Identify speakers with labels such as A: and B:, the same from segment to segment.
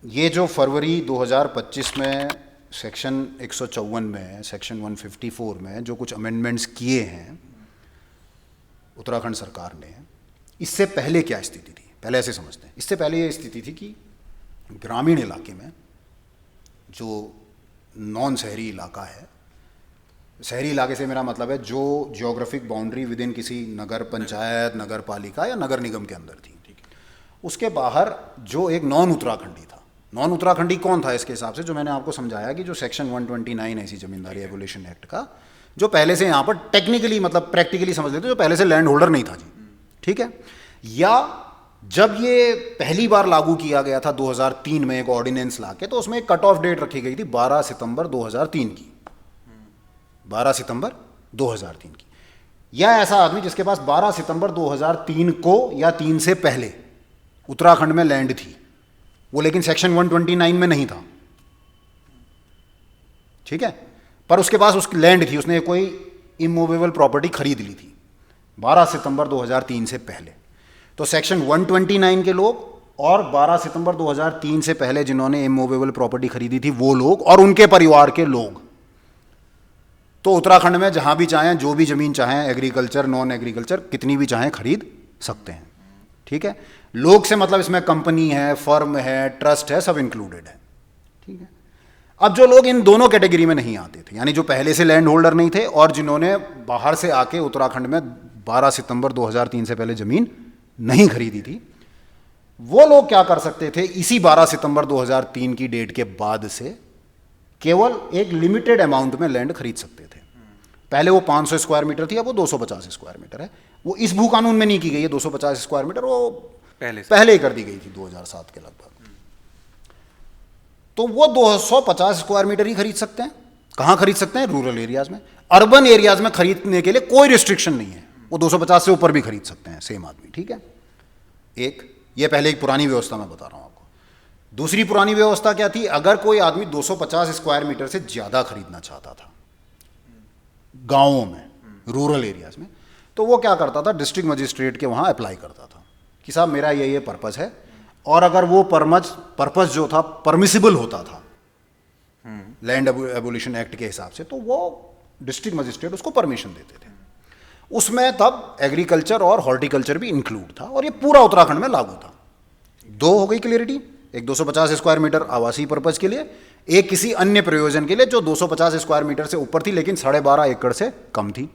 A: ये जो फरवरी 2025 में सेक्शन 154 में, सेक्शन 154 में जो कुछ अमेंडमेंट्स किए हैं उत्तराखंड सरकार ने, इससे पहले क्या स्थिति थी? पहले ऐसे समझते हैं। इससे पहले ये स्थिति थी कि ग्रामीण इलाके में जो नॉन शहरी इलाका है, शहरी इलाके से मेरा मतलब है जो जियोग्राफिक बाउंड्री विद इन किसी नगर पंचायत, नगर पालिका या नगर निगम के अंदर थी, उसके बाहर जो एक नॉन उत्तराखंडी था। नॉन उत्तराखंडी कौन था इसके हिसाब से? जो मैंने आपको समझाया कि जो सेक्शन 129 ऐसी जमींदारी एबोलिशन एक्ट का, जो पहले से यहाँ पर टेक्निकली मतलब प्रैक्टिकली समझ लेते जो पहले से लैंड होल्डर नहीं था जी, ठीक है। या जब ये पहली बार लागू किया गया था 2003 में एक ऑर्डिनेंस लाके, तो उसमें एक कट ऑफ डेट रखी गई थी 12 सितंबर 2003 की, 12 सितंबर 2003 की। या ऐसा आदमी जिसके पास 12 सितंबर 2003 को या 3 से पहले उत्तराखंड में लैंड थी, वो लेकिन सेक्शन 129 में नहीं था, ठीक है, पर उसके पास उसकी लैंड थी, उसने कोई इमूवेबल प्रॉपर्टी खरीद ली थी 12 सितंबर 2003 से पहले। तो सेक्शन 129 के लोग और 12 सितंबर 2003 से पहले जिन्होंने इमूवेबल प्रॉपर्टी खरीदी थी वो लोग और उनके परिवार के लोग, तो उत्तराखंड में जहां भी चाहें, जो भी जमीन चाहें, एग्रीकल्चर, नॉन एग्रीकल्चर, कितनी भी चाहें खरीद सकते हैं, ठीक है। लोग से मतलब इसमें कंपनी है, फर्म है, ट्रस्ट है, सब इंक्लूडेड है, ठीक है। अब जो लोग इन दोनों कैटेगरी में नहीं आते थे, यानी जो पहले से लैंड होल्डर नहीं थे और जिन्होंने बाहर से आके उत्तराखंड में 12 सितंबर 2003 से पहले जमीन नहीं खरीदी थी, वो लोग क्या कर सकते थे? इसी 12 सितंबर 2003 की डेट के बाद से केवल एक लिमिटेड अमाउंट में लैंड खरीद सकते थे। पहले वो 500 स्क्वायर मीटर थी, अब वो 250 स्क्वायर मीटर है। वो इस भू कानून में नहीं की गई है 250 स्क्वायर मीटर, वो पहले ही कर दी गई थी 2007 के लगभग। तो वो 250 स्क्वायर मीटर ही खरीद सकते हैं। कहां खरीद सकते हैं? रूरल एरियाज में। अर्बन एरियाज में खरीदने के लिए कोई रिस्ट्रिक्शन नहीं है, वो 250 से ऊपर भी खरीद सकते हैं सेम आदमी, ठीक है। एक ये पहले एक पुरानी व्यवस्था मैं बता रहा हूं आपको। दूसरी पुरानी व्यवस्था क्या थी? अगर कोई आदमी 250 स्क्वायर मीटर से ज्यादा खरीदना चाहता था गांवों में, रूरल एरियाज में, तो वो क्या करता था? डिस्ट्रिक्ट मजिस्ट्रेट के वहां अप्लाई करता था कि साहब मेरा ये पर्पस है, और अगर वो पर्पस जो था परमिसिबल होता था लैंड एबोलिशन एक्ट के हिसाब से, तो वो डिस्ट्रिक्ट मजिस्ट्रेट उसको परमिशन देते थे। उसमें तब एग्रीकल्चर और हॉर्टिकल्चर भी इंक्लूड था, और ये पूरा उत्तराखंड में लागू था। दो हो गई क्लियरिटी, एक 250 स्क्वायर मीटर आवासीय पर्पज के लिए, एक किसी अन्य प्रयोजन के लिए जो 250 स्क्वायर मीटर से ऊपर थी लेकिन 12.5 एकड़ से कम थी,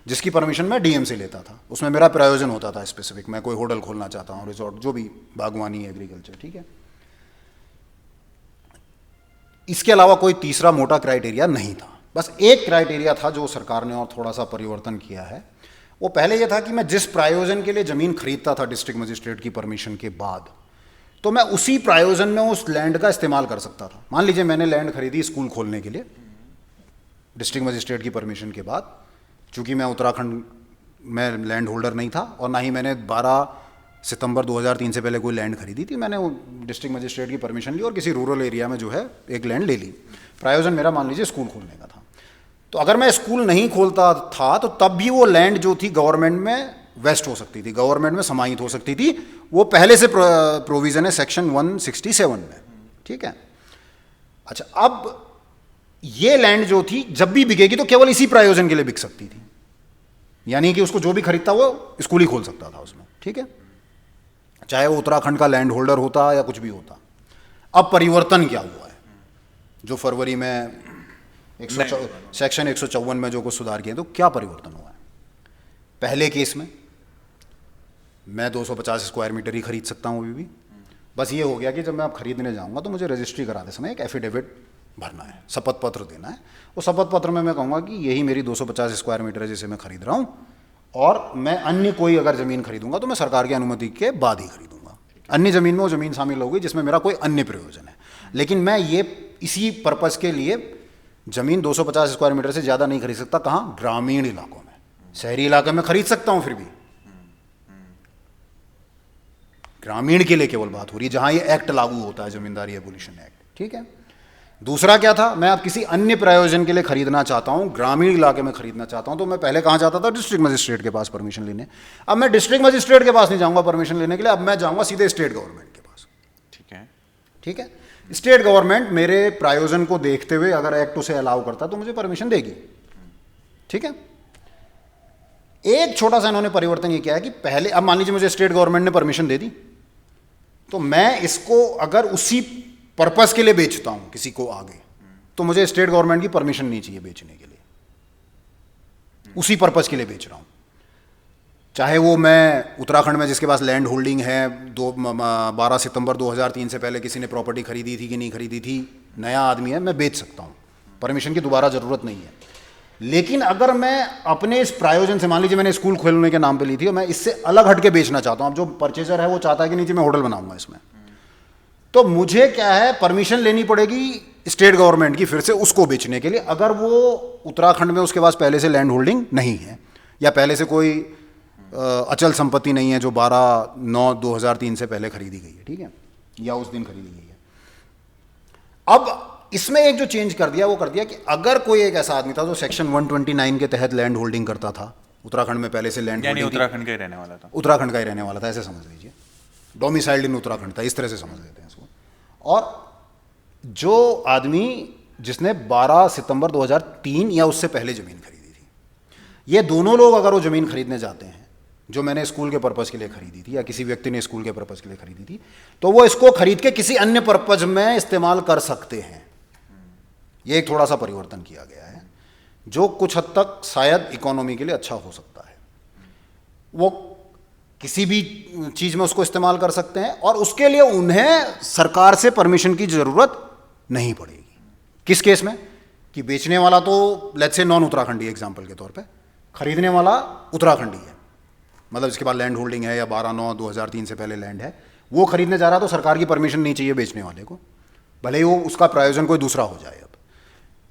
A: जिसकी परमिशन मैं डीएम से लेता था। उसमें मेरा प्रयोजन होता था स्पेसिफिक, मैं कोई होटल खोलना चाहता हूँ, रिजॉर्ट, जो भी, बागवानी, एग्रीकल्चर, ठीक है। इसके अलावा कोई तीसरा मोटा क्राइटेरिया नहीं था। बस एक क्राइटेरिया था जो सरकार ने और थोड़ा सा परिवर्तन किया है। वो पहले यह था कि मैं जिस प्रयोजन के लिए जमीन खरीदता था डिस्ट्रिक्ट मजिस्ट्रेट की परमिशन के बाद, तो मैं उसी प्रयोजन में उस लैंड का इस्तेमाल कर सकता था। मान लीजिए मैंने लैंड खरीदी स्कूल खोलने के लिए डिस्ट्रिक्ट मजिस्ट्रेट की परमिशन के बाद, चूंकि मैं उत्तराखंड में लैंड होल्डर नहीं था और ना ही मैंने 12 सितंबर 2003 से पहले कोई लैंड खरीदी थी, मैंने डिस्ट्रिक्ट मजिस्ट्रेट की परमिशन ली और किसी रूरल एरिया में जो है एक लैंड ले ली। प्रयोजन मेरा मान लीजिए स्कूल खोलने का था। तो अगर मैं स्कूल नहीं खोलता था तो तब भी वो लैंड जो थी गवर्नमेंट में वेस्ट हो सकती थी, गवर्नमेंट में समाहित हो सकती थी। वो पहले से प्रोविजन है सेक्शन 167 में, ठीक है। अच्छा, अब ये लैंड जो थी जब भी बिकेगी तो केवल इसी प्रयोजन के लिए बिक सकती थी, यानी कि उसको जो भी खरीदता वो स्कूल ही खोल सकता था उसमें, ठीक है, चाहे वो उत्तराखंड का लैंड होल्डर होता या कुछ भी होता। अब परिवर्तन क्या हुआ है? जो फरवरी में सेक्शन 154 में जो कुछ सुधार किए, तो क्या परिवर्तन हुआ है? पहले केस में मैं 250 स्क्वायर मीटर ही खरीद सकता हूँ अभी भी। बस ये हो गया कि जब मैं अब खरीदने जाऊँगा तो मुझे रजिस्ट्री कराते समय एक एफिडेविट भरना है, शपथ पत्र देना है। वो शपथ पत्र में मैं कहूँगा कि यही मेरी 250 स्क्वायर मीटर है जिसे मैं खरीद रहा हूँ, और मैं अन्य कोई अगर ज़मीन खरीदूंगा तो मैं सरकार की अनुमति के बाद ही खरीदूंगा। अन्य ज़मीन में वो ज़मीन शामिल होगी जिसमें मेरा कोई अन्य प्रयोजन है, लेकिन मैं ये इसी पर्पज़ के लिए ज़मीन 250 स्क्वायर मीटर से ज़्यादा नहीं खरीद सकता। कहाँ? ग्रामीण इलाकों में। शहरी इलाके में खरीद सकता हूँ, फिर भी ग्रामीण के लिए केवल बात हो रही है जहाँ ये एक्ट लागू होता है, ज़मींदारी एबोलिशन एक्ट, ठीक है। दूसरा क्या था? मैं अब किसी अन्य प्रयोजन के लिए खरीदना चाहता हूं, ग्रामीण इलाके में खरीदना चाहता हूं, तो मैं पहले कहां जाता था? डिस्ट्रिक्ट मजिस्ट्रेट के पास परमिशन लेने। अब मैं डिस्ट्रिक्ट मजिस्ट्रेट के पास नहीं जाऊंगा परमिशन लेने के लिए, अब मैं जाऊंगा सीधे स्टेट गवर्नमेंट के पास,
B: ठीक है,
A: ठीक है, स्टेट गवर्नमेंट मेरे प्रायोजन को देखते हुए अगर एक्ट उसे अलाउ करता तो मुझे परमिशन देगी, ठीक है। एक छोटा सा इन्होंने परिवर्तन ये किया है कि पहले, अब मान लीजिए मुझे स्टेट गवर्नमेंट ने परमिशन दे दी, तो मैं इसको अगर उसी पर्पस के लिए बेचता हूं किसी को आगे, तो मुझे स्टेट गवर्नमेंट की परमिशन नहीं चाहिए बेचने के लिए, उसी पर्पस के लिए बेच रहा हूं। चाहे वो मैं उत्तराखंड में जिसके पास लैंड होल्डिंग है, 12 सितंबर 2003 से पहले किसी ने प्रॉपर्टी खरीदी थी कि नहीं खरीदी थी, नया आदमी है, मैं बेच सकता हूँ, परमिशन की दोबारा ज़रूरत नहीं है। लेकिन अगर मैं अपने इस प्रायोजन से, मान लीजिए मैंने स्कूल खोलने के नाम पे ली थी और मैं इससे अलग हट के बेचना चाहता हूँ, अब जो परचेजर है वो चाहता है कि नहीं जी मैं होटल बनाऊंगा इसमें, तो मुझे क्या है, परमिशन लेनी पड़ेगी स्टेट गवर्नमेंट की फिर से उसको बेचने के लिए, अगर वो उत्तराखंड में उसके पास पहले से लैंड होल्डिंग नहीं है या पहले से कोई अचल संपत्ति नहीं है जो 12/9/2003 से पहले खरीदी गई है, ठीक है, या उस दिन खरीदी गई है। अब इसमें एक जो चेंज कर दिया वो कर दिया कि अगर कोई एक ऐसा आदमी था जो सेक्शन 129 के तहत लैंड होल्डिंग करता था, उत्तराखंड में पहले से लैंड होल्डिंग,
B: उत्तराखंड का ही रहने वाला था,
A: उत्तराखंड का ही रहने वाला था, ऐसे समझ लीजिए, डोमिसाइल्ड इन उत्तराखंड था, इस तरह से समझ लेते हैं इसको। और जो आदमी जिसने 12 सितंबर 2003 या उससे पहले ज़मीन खरीदी थी, ये दोनों लोग अगर वो ज़मीन खरीदने जाते हैं जो मैंने स्कूल के पर्पज़ के लिए खरीदी थी या किसी व्यक्ति ने स्कूल के पर्पज़ के लिए खरीदी थी, तो वो इसको खरीद के किसी अन्य पर्पज़ में इस्तेमाल कर सकते हैं। ये एक थोड़ा सा परिवर्तन किया गया है जो कुछ हद तक शायद इकोनॉमी के लिए अच्छा हो सकता है। वो किसी भी चीज़ में उसको इस्तेमाल कर सकते हैं और उसके लिए उन्हें सरकार से परमिशन की ज़रूरत नहीं पड़ेगी। किस केस में कि बेचने वाला तो let's say non Uttarakhandi, example के तौर पे खरीदने वाला उत्तराखंडी है, मतलब इसके बाद लैंड होल्डिंग है या 12/9/2003 से पहले लैंड है, वो खरीदने जा रहा तो सरकार की परमिशन नहीं चाहिए बेचने वाले को, भले ही वो उसका प्रायोजन कोई दूसरा हो जाए। अब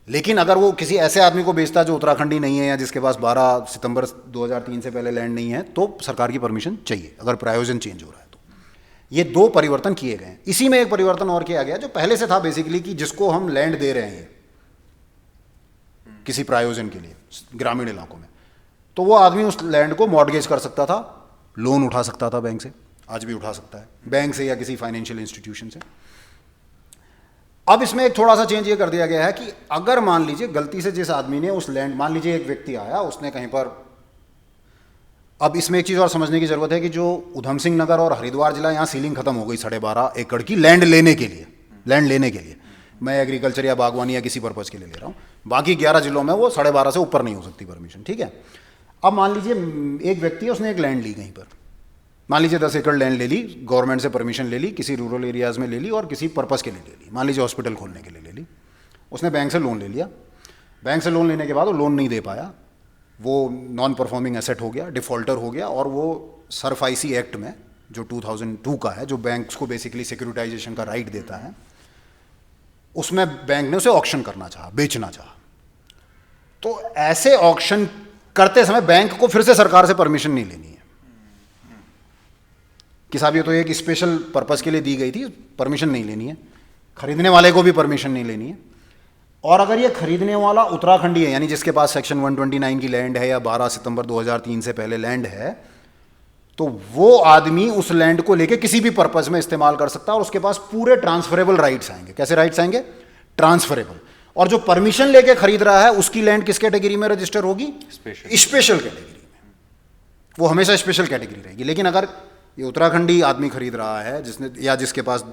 A: लेकिन अगर वो किसी ऐसे आदमी को बेचता जो उत्तराखंडी नहीं है या जिसके पास 12 सितंबर 2003 से पहले लैंड नहीं है, तो सरकार की परमिशन चाहिए अगर प्रायोजन चेंज हो रहा है। तो ये दो परिवर्तन किए गए हैं। इसी में एक परिवर्तन और किया गया जो पहले से था बेसिकली, कि जिसको हम लैंड दे रहे हैं किसी प्रायोजन के लिए ग्रामीण इलाकों में, तो वो आदमी उस लैंड को मॉर्टगेज कर सकता था, लोन उठा सकता था बैंक से, आज भी उठा सकता है, बैंक से या किसी फाइनेंशियल इंस्टीट्यूशन से। अब इसमें एक थोड़ा सा चेंज ये कर दिया गया है कि अगर मान लीजिए गलती से जिस आदमी ने उस लैंड, मान लीजिए एक व्यक्ति आया उसने कहीं पर, अब इसमें एक चीज़ और समझने की ज़रूरत है कि जो उधम सिंह नगर और हरिद्वार जिला, यहाँ सीलिंग खत्म हो गई 12.5 एकड़ की लैंड लेने के लिए, लैंड लेने के लिए मैं एग्रीकल्चर या बागवानी या किसी पर्पज़ के लिए ले रहा हूँ, बाकी 11 जिलों में वो 12.5 से ऊपर नहीं हो सकती परमिशन, ठीक है। अब मान लीजिए एक व्यक्ति है, उसने एक लैंड ली कहीं पर, मान लीजिए 10 एकड़ लैंड ले ली, गवर्नमेंट से परमिशन ले ली, किसी रूरल एरियाज़ में ले ली और किसी पर्पज़ के लिए ले ली, मान लीजिए हॉस्पिटल खोलने के लिए ले ली। उसने बैंक से लोन ले लिया, बैंक से लोन लेने के बाद वो लोन नहीं दे पाया, वो नॉन परफॉर्मिंग एसेट हो गया, डिफ़ॉल्टर हो गया, और वो सरफाइसी एक्ट में जो 2002 का है, जो बैंक्स को बेसिकली सिक्योरिटाइजेशन का राइट देता है, उसमें बैंक ने उसे ऑक्शन करना चाहा, बेचना चाहा। तो ऐसे ऑक्शन करते समय बैंक को फिर से सरकार से परमिशन नहीं लेनी है कि साहब ये तो एक स्पेशल पर्पज़ के लिए दी गई थी, परमिशन नहीं लेनी है। खरीदने वाले को भी परमिशन नहीं लेनी है। और अगर ये खरीदने वाला उत्तराखंडी है, यानी जिसके पास सेक्शन 129 की लैंड है या 12 सितंबर 2003 से पहले लैंड है, तो वो आदमी उस लैंड को लेके किसी भी पर्पज़ में इस्तेमाल कर सकता है और उसके पास पूरे ट्रांसफरेबल राइट्स आएंगे। कैसे राइट्स आएंगे? ट्रांसफरेबल। और जो परमिशन लेके खरीद रहा है उसकी लैंड किस कैटेगरी में रजिस्टर होगी? स्पेशल कैटेगरी में। वो हमेशा स्पेशल कैटेगरी रहेगी। लेकिन अगर ये उत्तराखंडी आदमी खरीद रहा है जिसने, या जिसके पास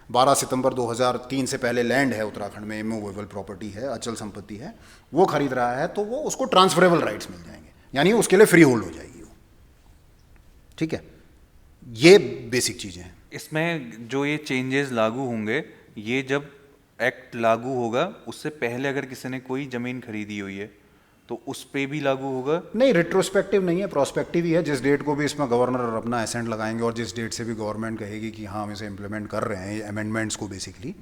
A: 12 सितंबर 2003 से पहले लैंड है उत्तराखंड में, इमूवेबल प्रॉपर्टी है, अचल संपत्ति है, वो खरीद रहा है, तो वो उसको ट्रांसफरेबल राइट्स मिल जाएंगे, यानी उसके लिए फ्री होल्ड हो जाएगी वो। ठीक है, ये बेसिक चीज़ें हैं।
B: इसमें जो ये चेंजेस लागू होंगे, ये जब एक्ट लागू होगा उससे पहले अगर किसी ने कोई ज़मीन खरीदी हुई है तो उस पे भी लागू होगा? नहीं,
A: रिट्रोस्पेक्टिव नहीं है, प्रोस्पेक्टिव ही है। जिस डेट को भी इसमें गवर्नर अपना एसेंट लगाएंगे और जिस डेट से भी गवर्नमेंट कहेगी कि हाँ हम इसे इम्प्लीमेंट कर रहे हैं, अमेंडमेंट्स को बेसिकली,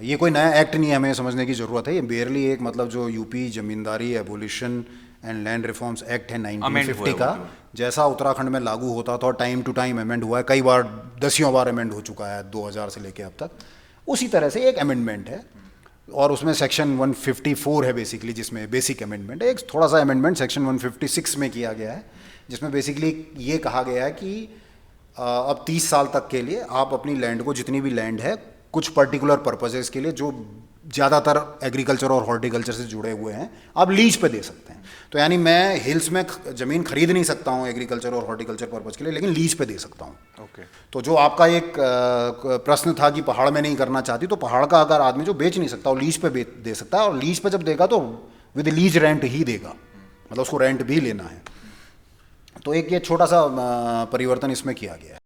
A: ये कोई नया एक्ट नहीं है, हमें समझने की ज़रूरत है। ये बेयरली एक, मतलब जो UP ज़मींदारी abolition and land reforms act है 1950 का, जैसा उत्तराखंड में लागू होता था और टाइम टू टाइम अमेंड हुआ है, कई बार दसियों बार अमेंड हो चुका है 2000 से लेके अब तक, उसी तरह से एक अमेंडमेंट है। और उसमें सेक्शन 154 है बेसिकली, जिसमें बेसिक अमेंडमेंट है। एक थोड़ा सा अमेंडमेंट सेक्शन 156 में किया गया है, जिसमें बेसिकली ये कहा गया है कि अब 30 साल तक के लिए आप अपनी लैंड को, जितनी भी लैंड है, कुछ पर्टिकुलर पर्पजेस के लिए जो ज़्यादातर एग्रीकल्चर और हॉर्टिकल्चर से जुड़े हुए हैं, आप लीज पे दे सकते हैं। तो यानी मैं हिल्स में ज़मीन खरीद नहीं सकता हूँ एग्रीकल्चर और हॉर्टिकल्चर पर्पज़ के लिए, लेकिन लीज पे दे सकता हूँ।
B: ओके।
A: तो जो आपका एक प्रश्न था कि पहाड़ में नहीं करना चाहती, तो पहाड़ का अगर आदमी जो बेच नहीं सकता वो लीज पे दे सकता है, और लीज पे जब देगा तो विद लीज रेंट ही देगा, मतलब उसको रेंट भी लेना है। तो एक ये छोटा सा परिवर्तन इसमें किया गया है।